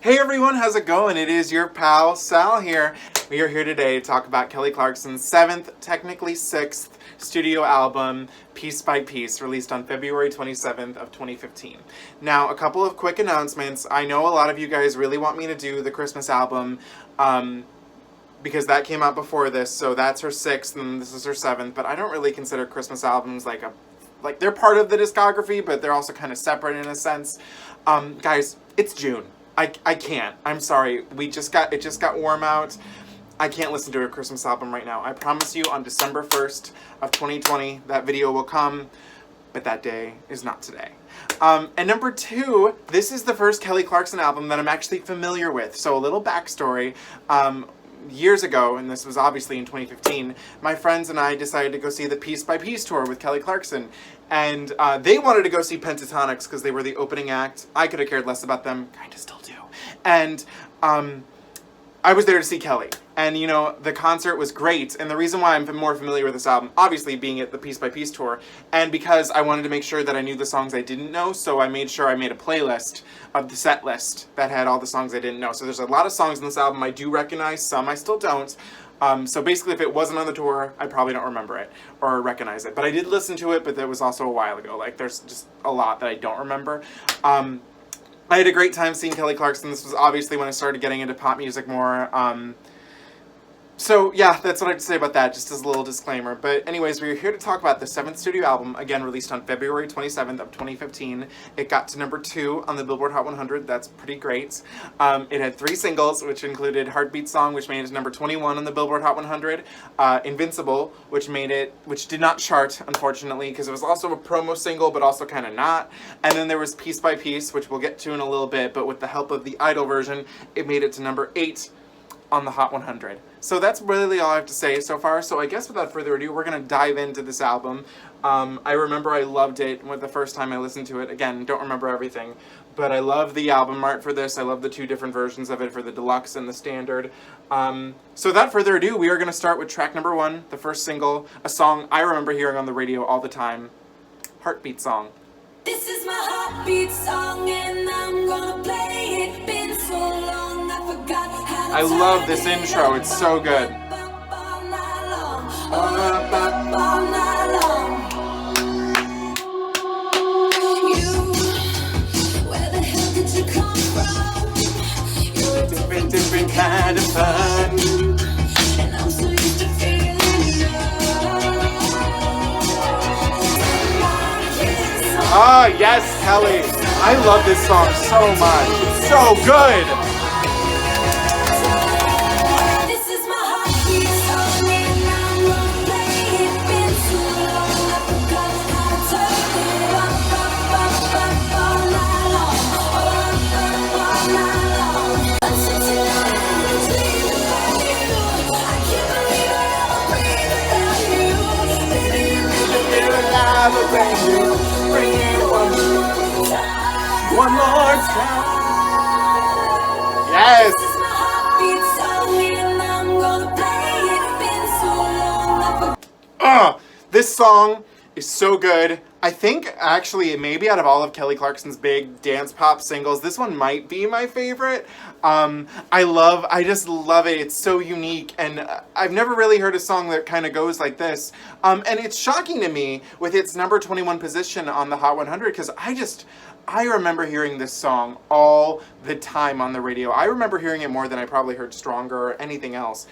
Hey everyone, how's it going? It is your pal Sal here. We are here today to talk about Kelly Clarkson's 7th, technically 6th, studio album, Piece by Piece, released on February 27th of 2015. Now, a couple of quick announcements. I know a lot of you guys really want me to do the Christmas album, because that came out before this, so that's her 6th and this is her 7th, but I don't really consider Christmas albums like they're part of the discography, but they're also kind of separate in a sense. Guys, it's June. I can't. I'm sorry. It just got warm out. I can't listen to a Christmas album right now. I promise you on December 1st of 2020 that video will come, but that day is not today. And number 2, this is the first Kelly Clarkson album that I'm actually familiar with. So a little backstory. Years ago, and this was obviously in 2015, my friends and I decided to go see the Piece by Piece tour with Kelly Clarkson. And they wanted to go see Pentatonics because they were the opening act. I could have cared less about them. Kind of still do. And I was there to see Kelly. And, you know, the concert was great. And the reason why I'm more familiar with this album, obviously being at the Piece by Piece tour, and because I wanted to make sure that I knew the songs I didn't know, so I made sure I made a playlist of the set list that had all the songs I didn't know. So there's a lot of songs in this album I do recognize, some I still don't. So basically, if it wasn't on the tour, I probably don't remember it or recognize it. But I did listen to it, but that was also a while ago. Like, there's just a lot that I don't remember. I had a great time seeing Kelly Clarkson. This was obviously when I started getting into pop music more. So yeah, that's what I have to say about that, just as a little disclaimer. But anyways, we're here to talk about the 7th studio album, again released on February 27th of 2015. It got to number 2 on the Billboard Hot 100. That's pretty great. It had 3 singles, which included Heartbeat Song, which made it to number 21 on the Billboard Hot 100. Invincible, which did not chart, unfortunately, because it was also a promo single, but also kind of not. And then there was Piece by Piece, which we'll get to in a little bit, but with the help of the Idol version, it made it to number 8 on the Hot 100. So that's really all I have to say so far. So I guess without further ado, we're going to dive into this album. I remember I loved it the first time I listened to it. Again, don't remember everything. But I love the album art for this. I love the 2 different versions of it for the deluxe and the standard. So without further ado, we are going to start with track number 1, the first single, a song I remember hearing on the radio all the time, Heartbeat Song. This is my heartbeat song and I'm gonna play it. Been so long I forgot how to I love this intro, it's so good. Where the hell did you come from? You're a Different kind of fun. and I'm so used to feeling Ah, yes, Kelly. I love this song so much. It's so good. This is my heartbeat song and I'm gonna play it. Been so long I forgot how to turn it up all night long. All night long. Listen to the dream about you. I can't believe I'll ever breathe without you. Baby, Feel alive around you. Bring it one more time. Yes. this is my heartbeat song and I'm gonna play it. Been so long I forgot. This song is so good. I think, actually, maybe out of all of Kelly Clarkson's big dance pop singles, this one might be my favorite. I just love it. It's so unique, and I've never really heard a song that kind of goes like this. And it's shocking to me with its number 21 position on the Hot 100, because I remember hearing this song all the time on the radio. I remember hearing it more than I probably heard Stronger or anything else.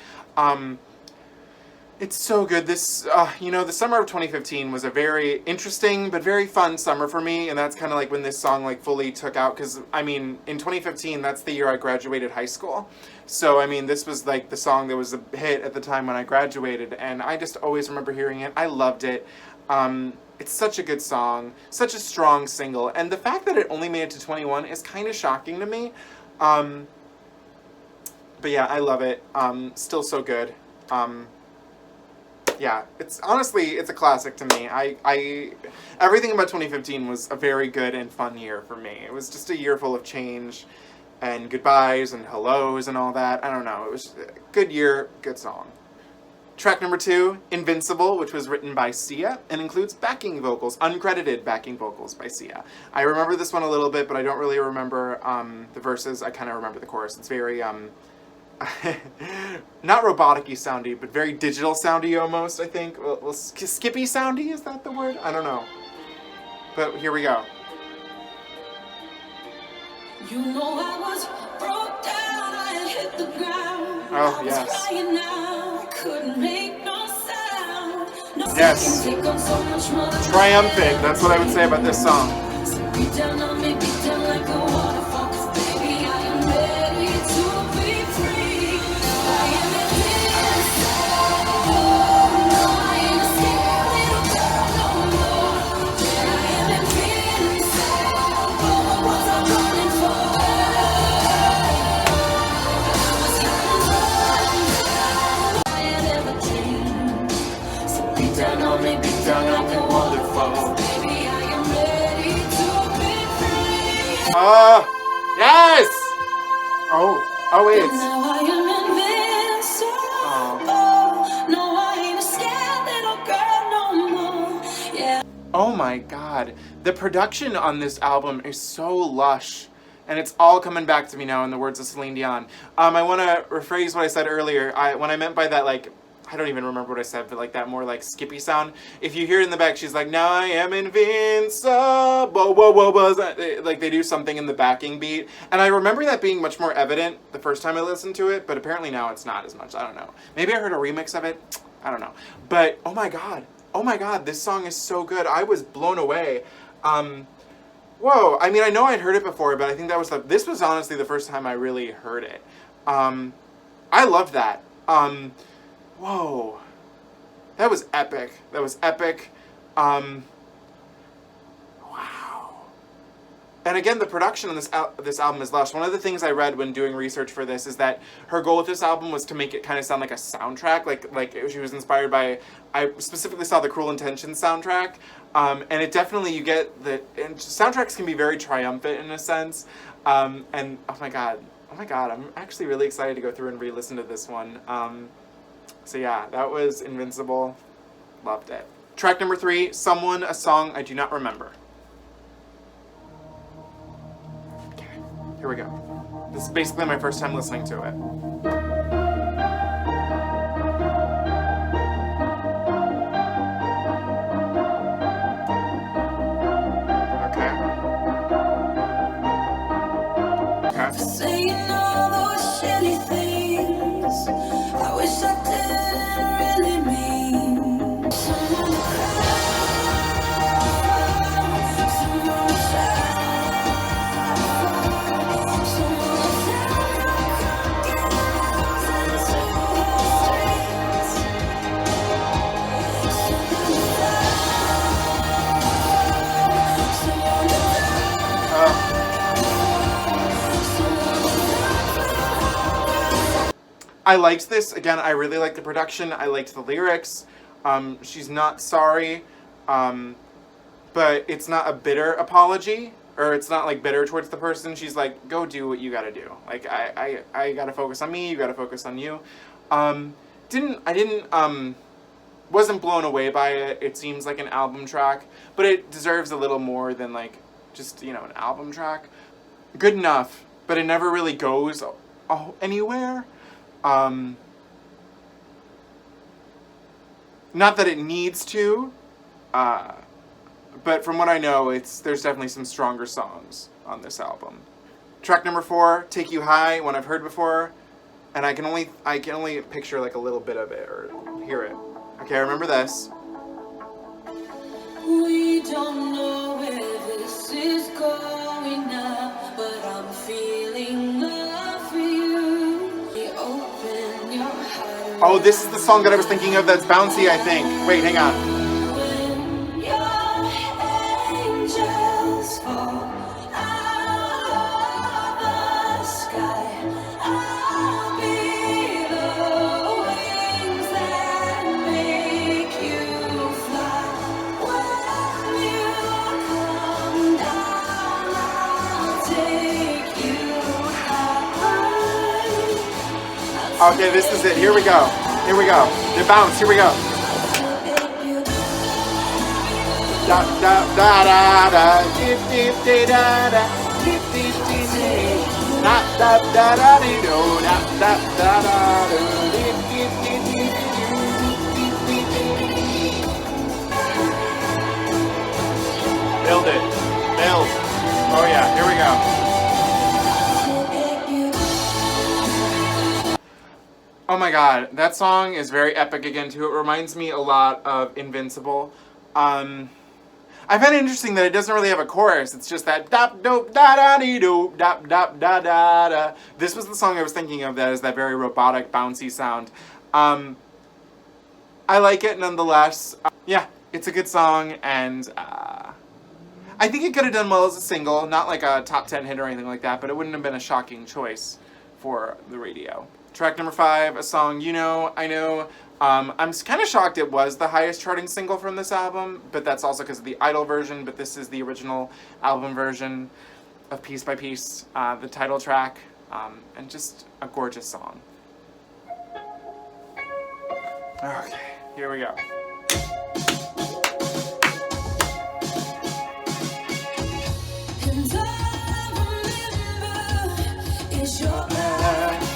It's so good. This, the summer of 2015 was a very interesting but very fun summer for me, and that's kind of like when this song like fully took out, because, I mean, in 2015, that's the year I graduated high school. So, I mean, this was like the song that was a hit at the time when I graduated, and I just always remember hearing it. I loved it. It's such a good song, such a strong single, and the fact that it only made it to 21 is kind of shocking to me. But yeah, I love it. Still so good. Yeah, it's a classic to me. Everything about 2015 was a very good and fun year for me. It was just a year full of change and goodbyes and hellos and all that. I don't know. It was a good year, good song. Track number 2, Invincible, which was written by Sia and includes backing vocals, uncredited backing vocals by Sia. I remember this one a little bit, but I don't really remember the verses. I kind of remember the chorus. It's very, not robotic-y soundy, but very digital soundy almost, I think. Well, skippy soundy, is that the word? I don't know. But here we go. You know I was broke down, I had hit the ground. Oh, I was yes. crying out, couldn't make no sound. No Yes. can take on so much more than Triumphant, that's what I would say about this song. So beat down on me, beat down like a waterfall. 'Cause baby, I am ready to be free. I am invincible. No, I ain't a scared little girl no more. I am invincible. What was I running for? Down on me, beat down on me, wonderful. Baby, I am ready to be free. Yes! Oh wait, it's, Now I am invincible. No, I ain't a scared little girl no more. Yeah. oh my god. The production on this album is so lush, and it's all coming back to me now in the words of Celine Dion. I want to rephrase what I said earlier. When I meant by that, like, I don't even remember what I said, but like that more like skippy sound. If you hear it in the back, she's like, now I am invincible, whoa, whoa, whoa. Like they do something in the backing beat. And I remember that being much more evident the first time I listened to it, but apparently now it's not as much. I don't know. Maybe I heard a remix of it. I don't know. But oh my god, this song is so good. I was blown away. Whoa, I mean, I know I'd heard it before, but I think this was honestly the first time I really heard it. I loved that. Whoa, that was epic. Wow. And again, the production on this album is lush. One of the things I read when doing research for this is that her goal with this album was to make it kind of sound like a soundtrack, like she was inspired by. I specifically saw the Cruel Intentions soundtrack, and it definitely you get and soundtracks can be very triumphant in a sense. And oh my god, I'm actually really excited to go through and re-listen to this one. So yeah, that was Invincible. Loved it. Track number 3, Someone, a song I do not remember. Okay, here we go. This is basically my first time listening to it. Okay. Saying all those shitty things I wish I didn't really mean. Someone to cry for, someone to shout for, someone to tell crocodiles into the streets. Someone to love, someone to I liked this. Again, I really liked the production. I liked the lyrics. She's not sorry, but it's not a bitter apology, or it's not like bitter towards the person. She's like, go do what you gotta do. Like, I gotta focus on me, you gotta focus on you. Wasn't blown away by it. It seems like an album track, but it deserves a little more than like just, an album track. Good enough, but it never really goes anywhere. Not that it needs to, but from what I know, there's definitely some stronger songs on this album. Track number 4, Take You High, one I've heard before, and I can only picture like a little bit of it or hear it. Okay, I remember this. We don't know where this is going now, but I'm feeling love for you. You open your heart. Oh, this is the song that I was thinking of that's bouncy, I think. Wait, hang on. When your angels fall out of the sky, I'll be the wings that make you fly. When you come down, I'll take you high. Okay, this is it. Here we go. Here we go. The bounce. Here we go. Da da da da da. Dip dip dee da da. Dip dip dee dee. Da da da da dee do. Da da da da do. Dip dip dee dee dee. Build it. Build. Oh yeah. Here we go. Oh my god, that song is very epic again too. It reminds me a lot of Invincible. I find it interesting that it doesn't really have a chorus. It's just that dop dope da da dee do dop dop da da da. This was the song I was thinking of that is that very robotic bouncy sound. I like it nonetheless. Yeah, it's a good song and I think it could have done well as a single, not like a top 10 hit or anything like that, but it wouldn't have been a shocking choice for the radio. Track number 5, a song you know, I know. I'm kind of shocked it was the highest charting single from this album, but that's also because of the Idol version, but this is the original album version of Piece by Piece, the title track, and just a gorgeous song. Okay, here we go. And all I remember is your eyes.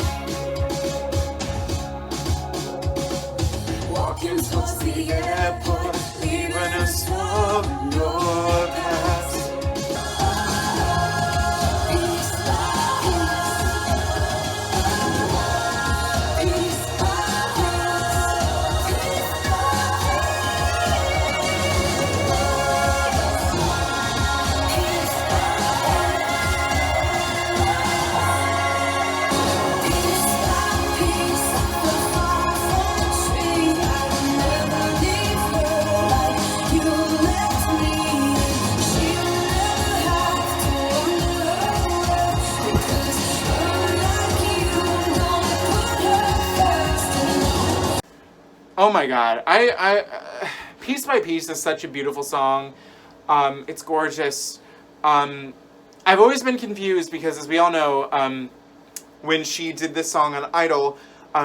Walking towards the airport, leaving us all in your past. Piece by piece, piece by piece by piece, the far from tree. I'll never leave her like you left me. She'll never have to wonder because unlike you, don't put her first. Oh my god, Piece by Piece is such a beautiful song. It's gorgeous. I've always been confused because, as we all know, when she did this song on Idol,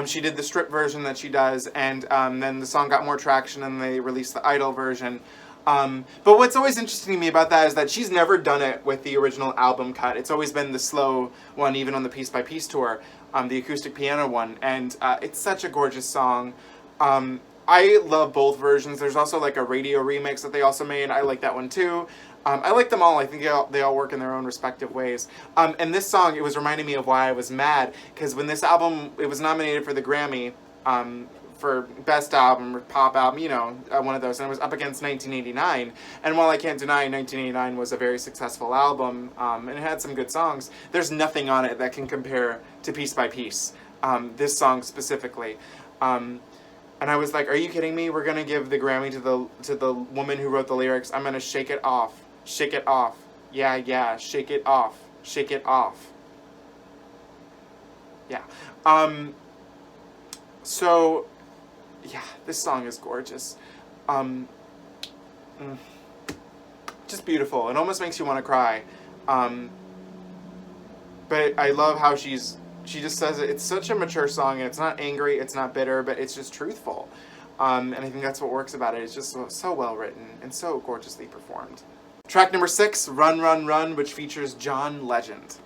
she did the strip version that she does, and then the song got more traction and they released the Idol version. But what's always interesting to me about that is that she's never done it with the original album cut. It's always been the slow one, even on the Piece by Piece tour, the acoustic piano one, and it's such a gorgeous song. I love both versions. There's also like a radio remix that they also made. I like that one too. I like them all. I think they all work in their own respective ways. And this song, it was reminding me of why I was mad, because when this album, it was nominated for the Grammy for Best Album or Pop Album, you know, one of those, and it was up against 1989. And while I can't deny 1989 was a very successful album, and it had some good songs, there's nothing on it that can compare to Piece by Piece, this song specifically. And I was like, are you kidding me? We're gonna give the Grammy to the woman who wrote the lyrics. I'm gonna shake it off. Shake it off. Yeah, yeah, shake it off. Shake it off. Yeah. So yeah, this song is gorgeous. Just beautiful. It almost makes you want to cry. But I love how she just says it. It's such a mature song, and it's not angry, it's not bitter, but it's just truthful. And I think that's what works about it. It's just so well written and so gorgeously performed. Track number 6, Run, Run, Run, which features John Legend.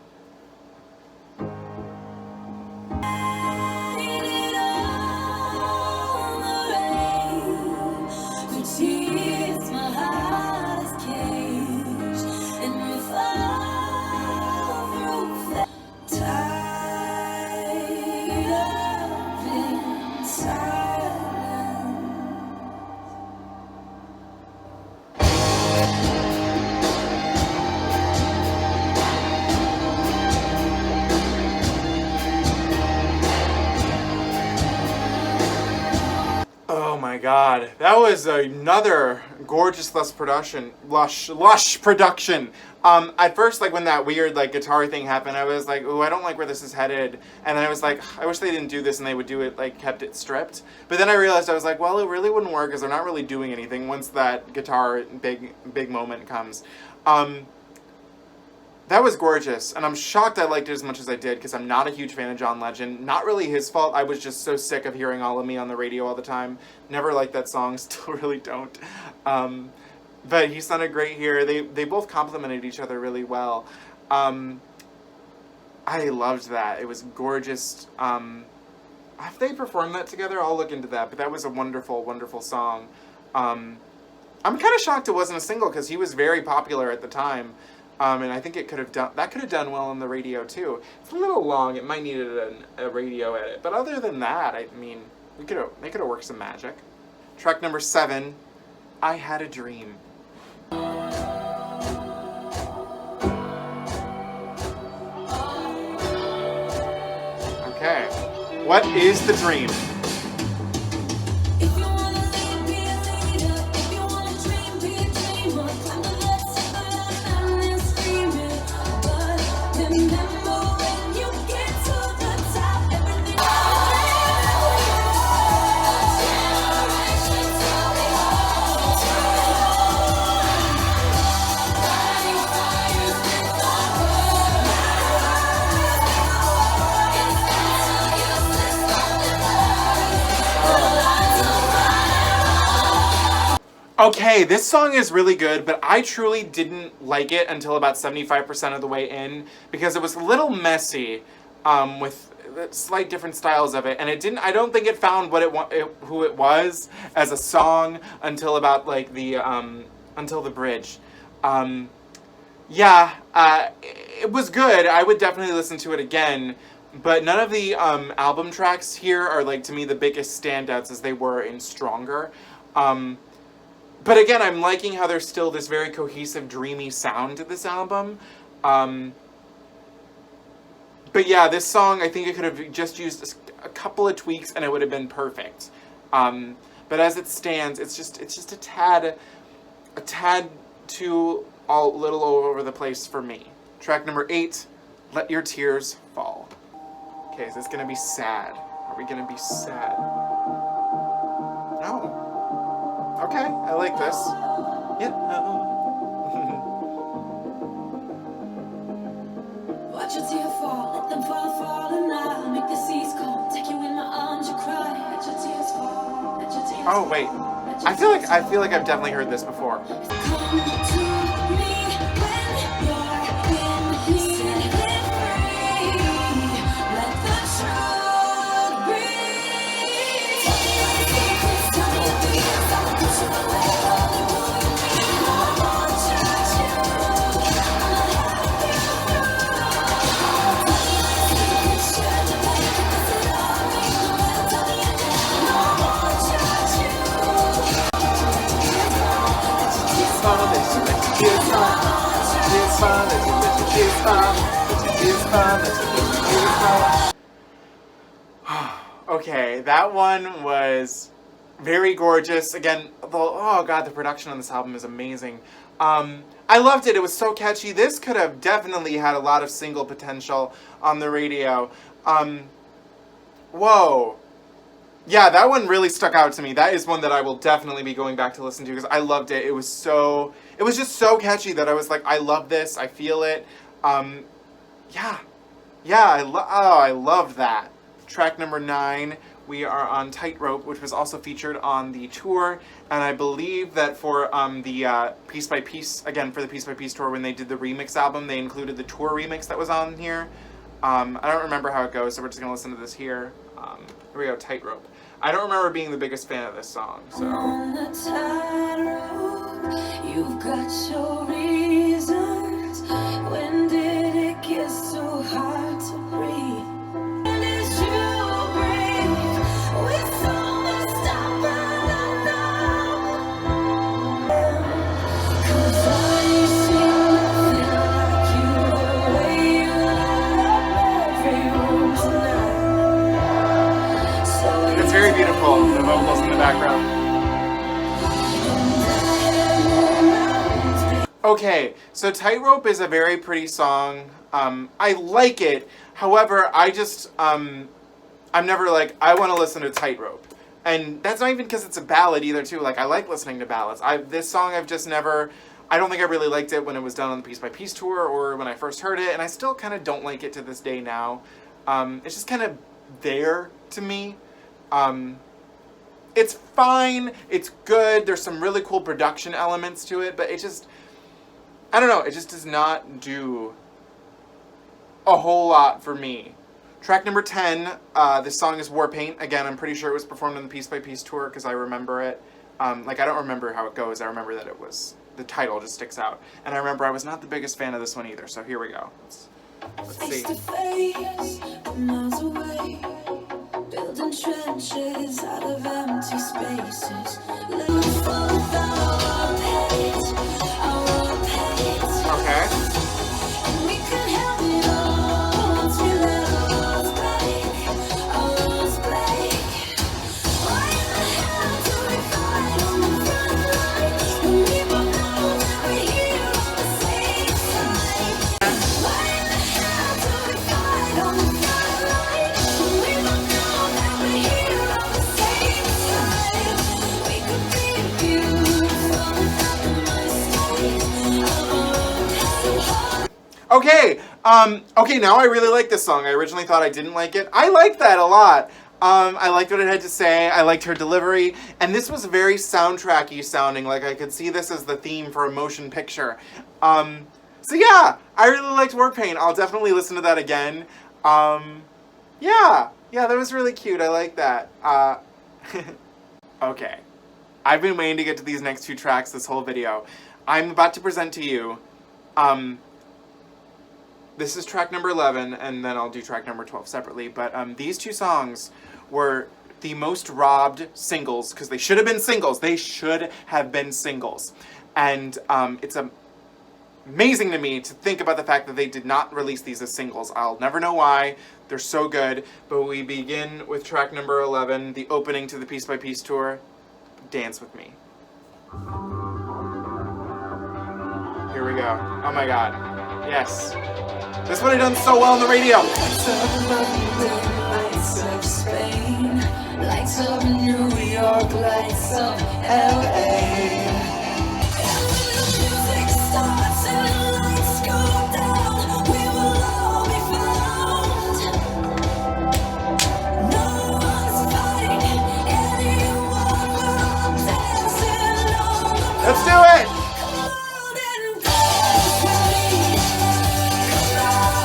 Oh my god, that was another gorgeous lush production. At first, like when that weird like guitar thing happened, I was like, ooh, I don't like where this is headed. And then I was like, I wish they didn't do this and they would do it like kept it stripped. But then I realized I was like, well, it really wouldn't work because they're not really doing anything once that guitar big moment comes. That was gorgeous, and I'm shocked I liked it as much as I did, because I'm not a huge fan of John Legend. Not really his fault, I was just so sick of hearing All of Me on the radio all the time. Never liked that song, still really don't. But he sounded great here. They both complemented each other really well. I loved that. It was gorgeous. Have they performed that together? I'll look into that, but that was a wonderful, wonderful song. I'm kind of shocked it wasn't a single, because he was very popular at the time. And I think it could have done well on the radio too. It's a little long. It might need a radio edit, but other than that, I mean, they could have worked some magic. Track number 7, I Had a Dream. Okay, what is the dream? If you wanna lead, be a leader. If you wanna dream, be a dreamer. Climb the ladder and then scream it. But remember when you get to the top, everything. Generations till we all lighting fires with our Okay, this song is really good, but I truly didn't like it until about 75% of the way in, because it was a little messy, with slight different styles of it, and I don't think it found who it was as a song until about like until the bridge. Yeah, it was good. I would definitely listen to it again, but none of the album tracks here are, like, to me, the biggest standouts as they were in Stronger. But again, I'm liking how there's still this very cohesive, dreamy sound to this album. But yeah, this song, I think it could have just used a couple of tweaks and it would have been perfect. But as it stands, it's just a tad too little all over the place for me. Track number 8, Let Your Tears Fall. Okay, is this gonna be sad? Are we gonna be sad? No. Okay, I like this. Yeah. Watch your tears fall, let them fall, fall, and I'll make the seas calm. Take you in my arms, you cry. Let your tears fall, let your tears Oh wait, I feel like I've definitely heard this before. come to me when you're in need. Set it free. Let the truth breathe. Tell me all the secrets, tell me the fears. I will push them away. Only who you need. I won't judge you. I'ma help you through. Tell me all the secrets, share the pain. This is all me. No matter, tell me again. I won't judge you. Okay, that one was very gorgeous. Again, the production on this album is amazing. I loved it. It was so catchy. This could have definitely had a lot of single potential on the radio. Whoa. Yeah, that one really stuck out to me. That is one that I will definitely be going back to listen to because I loved it. It was just so catchy that I was like, I love this. I feel it. I love that. Track number 9, we are on Tightrope, which was also featured on the tour, and I believe that for the Piece by Piece, again, for the Piece by Piece tour, when they did the remix album, they included the tour remix that was on here. I don't remember how it goes, so we're just going to listen to this here. Here we go, Tightrope. I don't remember being the biggest fan of this song, so... On the tightrope, you've got your reasons. When did it get so hard to breathe? When did you breathe? With so much stuff and I know. 'Cause I ain't seen nothing like you. The way you light up every room tonight. So It's very beautiful, the vocals in the background. Okay, so Tightrope is a very pretty song. I like it. However, I'm never like, I want to listen to Tightrope. And that's not even because it's a ballad either, too. Like, I like listening to ballads. This song I've just never I don't think I really liked it when it was done on the Piece by Piece tour or when I first heard it, and I still kind of don't like it to this day now. It's just kind of there to me. It's fine, it's good, there's some really cool production elements to it, but it just, I don't know, it just does not do a whole lot for me. Track number 10, this song is Warpaint. Again, I'm pretty sure it was performed on the Piece by Piece tour because I remember it. Like, I don't remember how it goes, I remember that it was, the title just sticks out. And I remember I was not the biggest fan of this one either, so here we go. Let's see. Face to face, miles away, building trenches out of empty spaces. Living for our hate, our hate. Okay. And we can have it all once we let our roads break, our roads break. Why in the hell do we fight on the front line when we both know that we're here on the same side? Why in the hell do we fight on the front line when we both know that we're here on the same side? We could be beautiful without the mistakes of our own hate. Okay, okay, now I really like this song. I originally thought I didn't like it. I liked that a lot. I liked what it had to say. I liked her delivery. And this was very soundtracky sounding. Like, I could see this as the theme for a motion picture. So yeah, I really liked Warpaint. I'll definitely listen to that again. Yeah, that was really cute. I like that. Okay. I've been waiting to get to these next two tracks this whole video. I'm about to present to you, this is track number 11, and then I'll do track number 12 separately. But these two songs were the most robbed singles, because they should have been singles. They should have been singles. And it's amazing to me to think about the fact that they did not release these as singles. I'll never know why. They're so good. But we begin with track number 11, the opening to the Piece by Piece tour, Dance With Me. Here we go. Oh my god. Yes. This would have done so well on the radio. Lights of London, lights of Spain, lights of New York, lights of LA. And when the music starts and the lights go down, we will all be found. No one's fighting anyone, we're all dancing on the Let's do it! ground and dance with me. Come on and dance with me.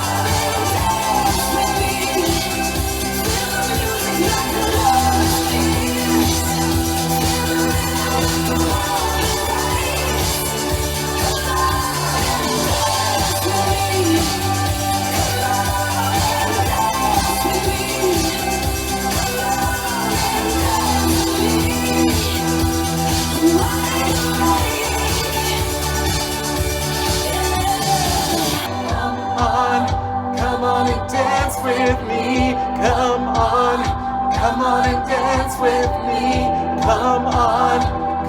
Feel the music like a lover's kiss. Feel the rhythm like a warm embrace. Come on and dance with me. Come on and dance with me. Come on and dance with me. Come on and dance with me.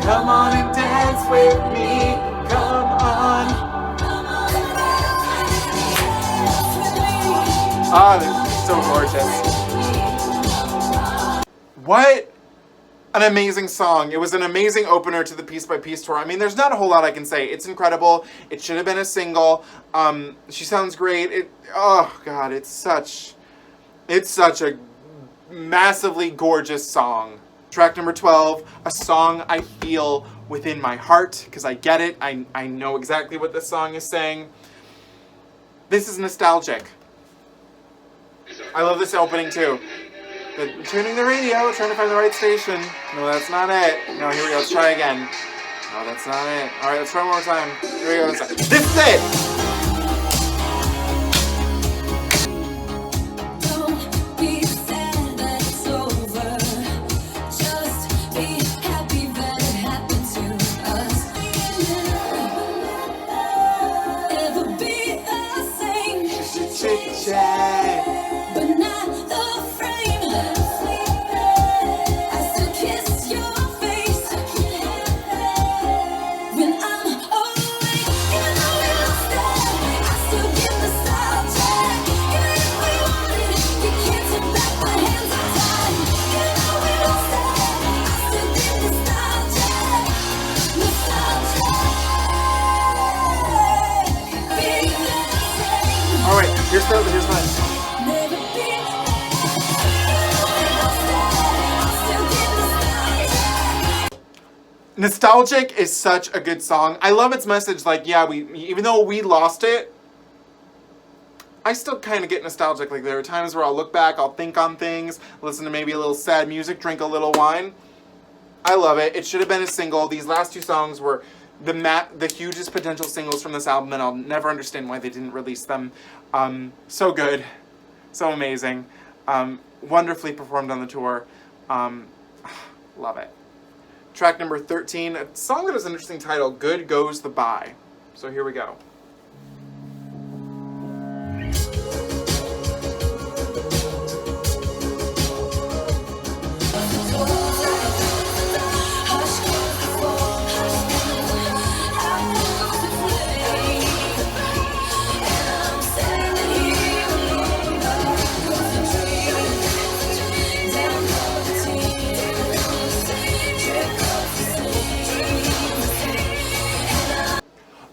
Come on and dance with me. Come on and dance with me. Come on. Ah, this is so gorgeous. What an amazing song. It was an amazing opener to the Piece by Piece tour. I mean, there's not a whole lot I can say. It's incredible. It should have been a single. She sounds great. Oh god, it's such a massively gorgeous song. Track number 12, a song I feel within my heart, because I get it. I know exactly what this song is saying. This is nostalgic. I love this opening too. Tuning the radio, trying to find the right station. No, that's not it. No, here we go. Let's try again. No, that's not it. All right, let's try one more time. Here we go. This is it. Don't be sad that it's over. Just be happy that it happened to us. Ever be the same? Chit-chat. But not the frame. I still kiss your face when I'm away, even though we lost it. Nostalgic is such a good song. I love its message. Like, yeah, even though we lost it, I still kind of get nostalgic. Like, there are times where I'll look back, I'll think on things, listen to maybe a little sad music, drink a little wine. I love it. It should have been a single. These last two songs were the hugest potential singles from this album, and I'll never understand why they didn't release them. So good. So amazing. Wonderfully performed on the tour. Love it. Track number 13, a song that has an interesting title, Good Goes the Bye. So here we go.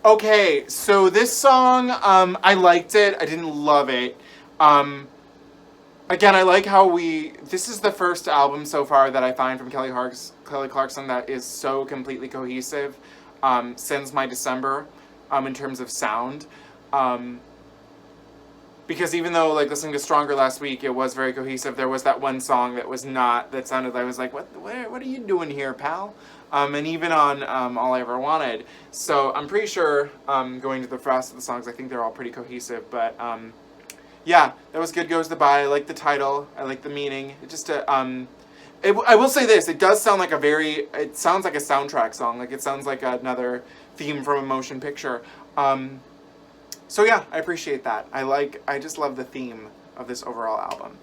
Okay, so this song, I liked it. I didn't love it. Again, I like how this is the first album so far that I find from Kelly Clarkson that is so completely cohesive since my December in terms of sound. Because even though, like, listening to Stronger last week, it was very cohesive, there was that one song that was not, that sounded, I was like, what are you doing here, pal? And even on All I Ever Wanted. So I'm pretty sure, going to the rest of the songs, I think they're all pretty cohesive. But yeah, that was Good Goes the Bye. I like the title. I like the meaning. It just, I will say this. It does sound like it sounds like a soundtrack song. Like, it sounds like another theme from a motion picture. So yeah, I appreciate that. I just love the theme of this overall album.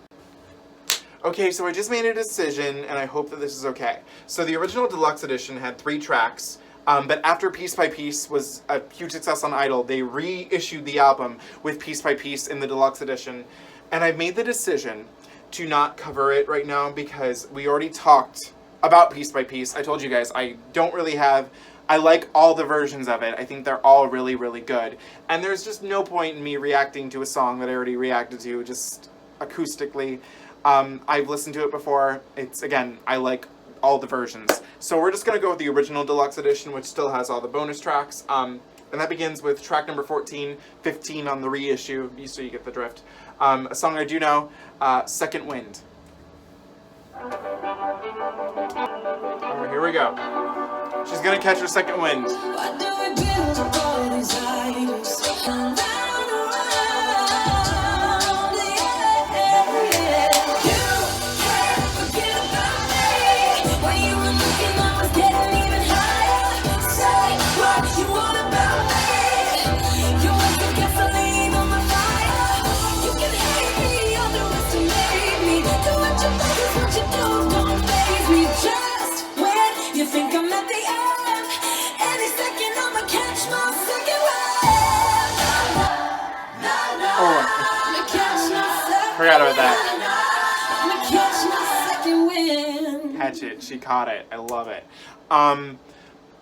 Okay, so I just made a decision, and I hope that this is okay. So the original deluxe edition had 3 tracks, but after Piece by Piece was a huge success on Idol, they reissued the album with Piece by Piece in the deluxe edition, and I've made the decision to not cover it right now because we already talked about Piece by Piece. I told you guys, I like all the versions of it. I think they're all really, really good. And there's just no point in me reacting to a song that I already reacted to, just acoustically. I've listened to it before. Again, I like all the versions. So we're just going to go with the original deluxe edition, which still has all the bonus tracks. And that begins with track number 14, 15 on the reissue, so you get the drift. A song I do know, Second Wind. Alright, here we go. She's gonna catch her second wind. Forgot about that. Catch it. She caught it. I love it.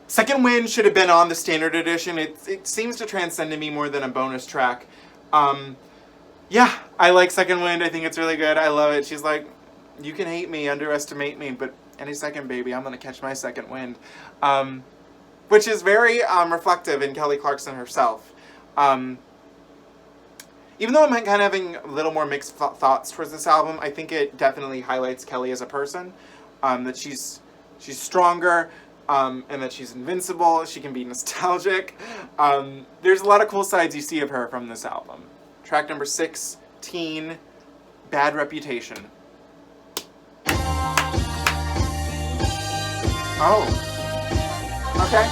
Second Wind should have been on the standard edition. It seems to transcend to me more than a bonus track. Yeah, I like Second Wind. I think it's really good. I love it. She's like, you can hate me, underestimate me, but any second, baby, I'm going to catch my second wind. Which is very reflective in Kelly Clarkson herself. Even though I'm kind of having a little more mixed thoughts towards this album, I think it definitely highlights Kelly as a person. That she's stronger, and that she's invincible. She can be nostalgic. There's a lot of cool sides you see of her from this album. Track number 16, Bad Reputation. Oh. Okay.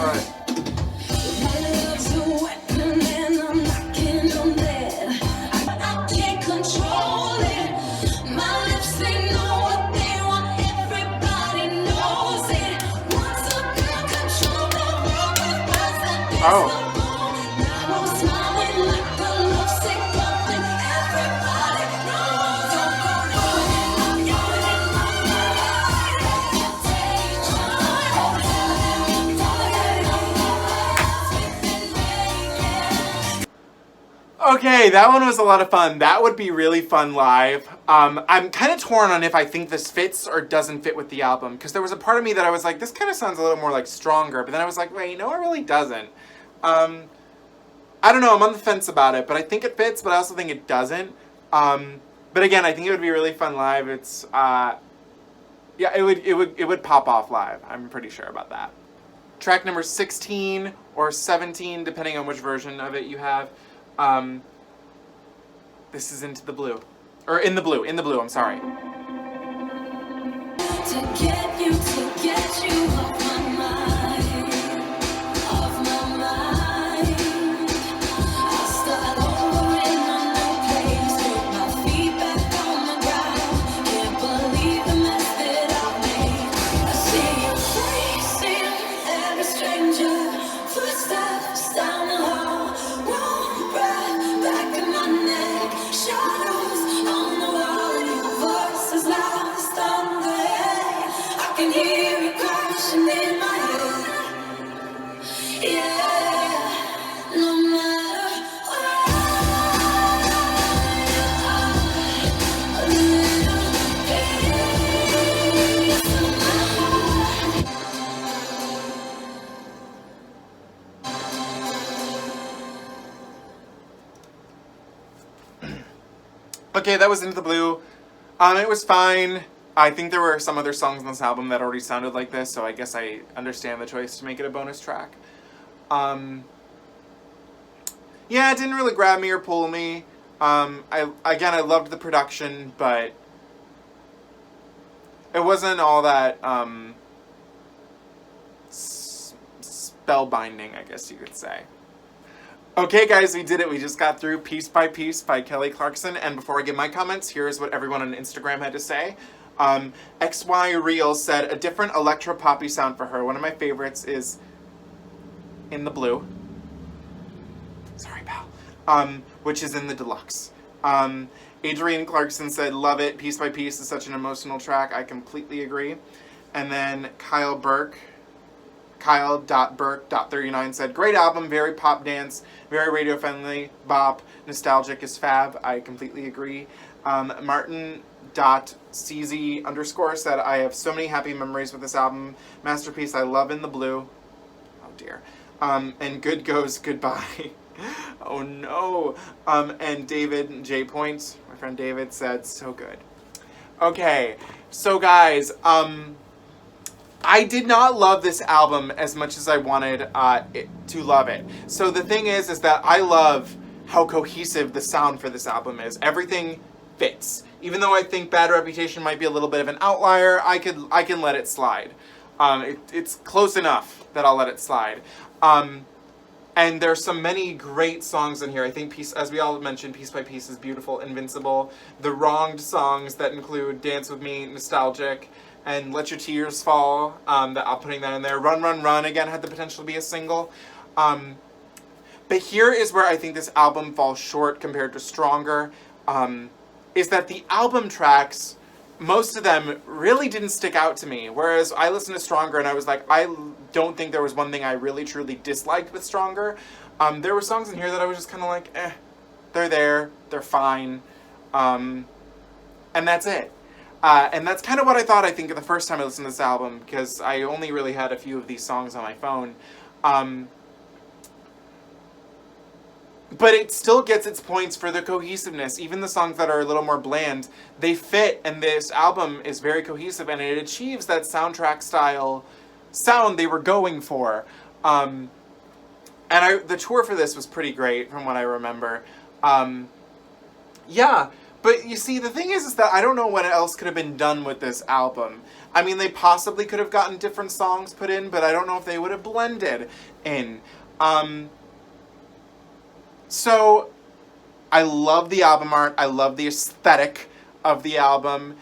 All right. Oh. Okay, that one was a lot of fun. That would be really fun live. I'm kind of torn on if I think this fits or doesn't fit with the album, because there was a part of me that I was like, this kind of sounds a little more like Stronger, but then I was like, wait, no, it really doesn't. I don't know, I'm on the fence about it, but I think it fits, but I also think it doesn't. But again, I think it would be really fun live. It's, yeah, it would pop off live. I'm pretty sure about that. Track number 16 or 17, depending on which version of it you have. This is Into the Blue. Or In the Blue, I'm sorry. To get you off my mind, off my mind. I start over in a new place, put my feet back on the ground. Can't believe the mess that I've made. I see your face in every stranger, footsteps down the hall, warm breath back in my neck, shadows on the wall, and your voice is lost on the air. I can hear it crashing in my head. Yeah, no matter what, a little piece of my heart. Okay, that was Into the Blue. It was fine. I think there were some other songs on this album that already sounded like this, so I guess I understand the choice to make it a bonus track. Yeah, it didn't really grab me or pull me. I loved the production, but it wasn't all that spellbinding, I guess you could say. Okay, guys, we did it. We just got through Piece by Piece by Kelly Clarkson. And before I give my comments, here's what everyone on Instagram had to say. XY Real said, a different electro-poppy sound for her. One of my favorites is In the Blue. Sorry, pal. Which is in the deluxe. Adrienne Clarkson said, love it. Piece by Piece is such an emotional track. I completely agree. And then Kyle.Burke.39 said, great album, very pop dance, very radio friendly, bop, nostalgic is fab. I completely agree. Martin.CZ_ said, I have so many happy memories with this album. Masterpiece, I love In the Blue. Oh dear. And Good Goes Goodbye. Oh no. And David J. Point, my friend David, said, so good. Okay, so guys, I did not love this album as much as I wanted to love it. So the thing is that I love how cohesive the sound for this album is. Everything fits. Even though I think Bad Reputation might be a little bit of an outlier, I can let it slide. It's close enough that I'll let it slide. And there's so many great songs in here. I think, as we all mentioned, Piece by Piece is beautiful, Invincible. The Wronged songs that include Dance With Me, Nostalgic, and Let Your Tears Fall, I'm putting that in there. Run, Run, Run, again, had the potential to be a single. But here is where I think this album falls short compared to Stronger, is that the album tracks, most of them really didn't stick out to me. Whereas I listened to Stronger and I was like, I don't think there was one thing I really truly disliked with Stronger. There were songs in here that I was just kind of like, they're there, they're fine, and that's it. And that's kind of what I think the first time I listened to this album, because I only really had a few of these songs on my phone. But it still gets its points for the cohesiveness. Even the songs that are a little more bland, they fit, and this album is very cohesive, and it achieves that soundtrack style sound they were going for. And the tour for this was pretty great, from what I remember. Yeah. But you see, the thing is that I don't know what else could have been done with this album. I mean, they possibly could have gotten different songs put in, but I don't know if they would have blended in. So, I love the album art. I love the aesthetic of the album.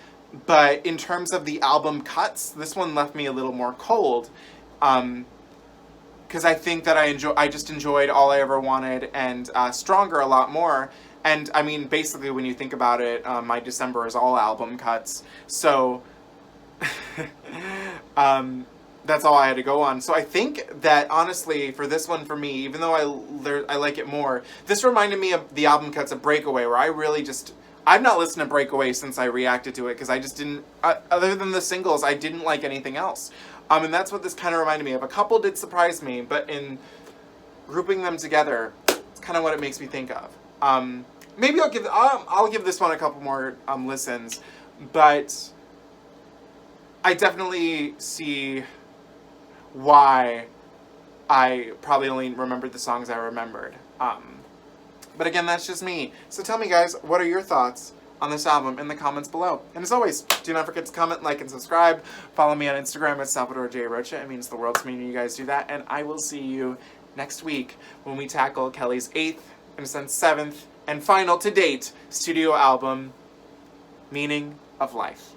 But in terms of the album cuts, this one left me a little more cold. Because I think that I just enjoyed All I Ever Wanted and Stronger a lot more. And, I mean, basically, when you think about it, my December is all album cuts. So, that's all I had to go on. So I think that honestly, for this one, for me, even though I like it more, this reminded me of the album cuts of Breakaway, where I really just, I've not listened to Breakaway since I reacted to it, because I just didn't, other than the singles, I didn't like anything else. And that's what this kind of reminded me of. A couple did surprise me, but in grouping them together, it's kind of what it makes me think of. Maybe I'll give this one a couple more listens, but I definitely see why I probably only remembered the songs I remembered. But again, that's just me. So tell me, guys, what are your thoughts on this album in the comments below? And as always, do not forget to comment, like, and subscribe. Follow me on Instagram at Salvador J. Rocha. It means the world to me when you guys do that. And I will see you next week when we tackle Kelly's 8th, in a sense 7th, and final to date studio album, Meaning of Life.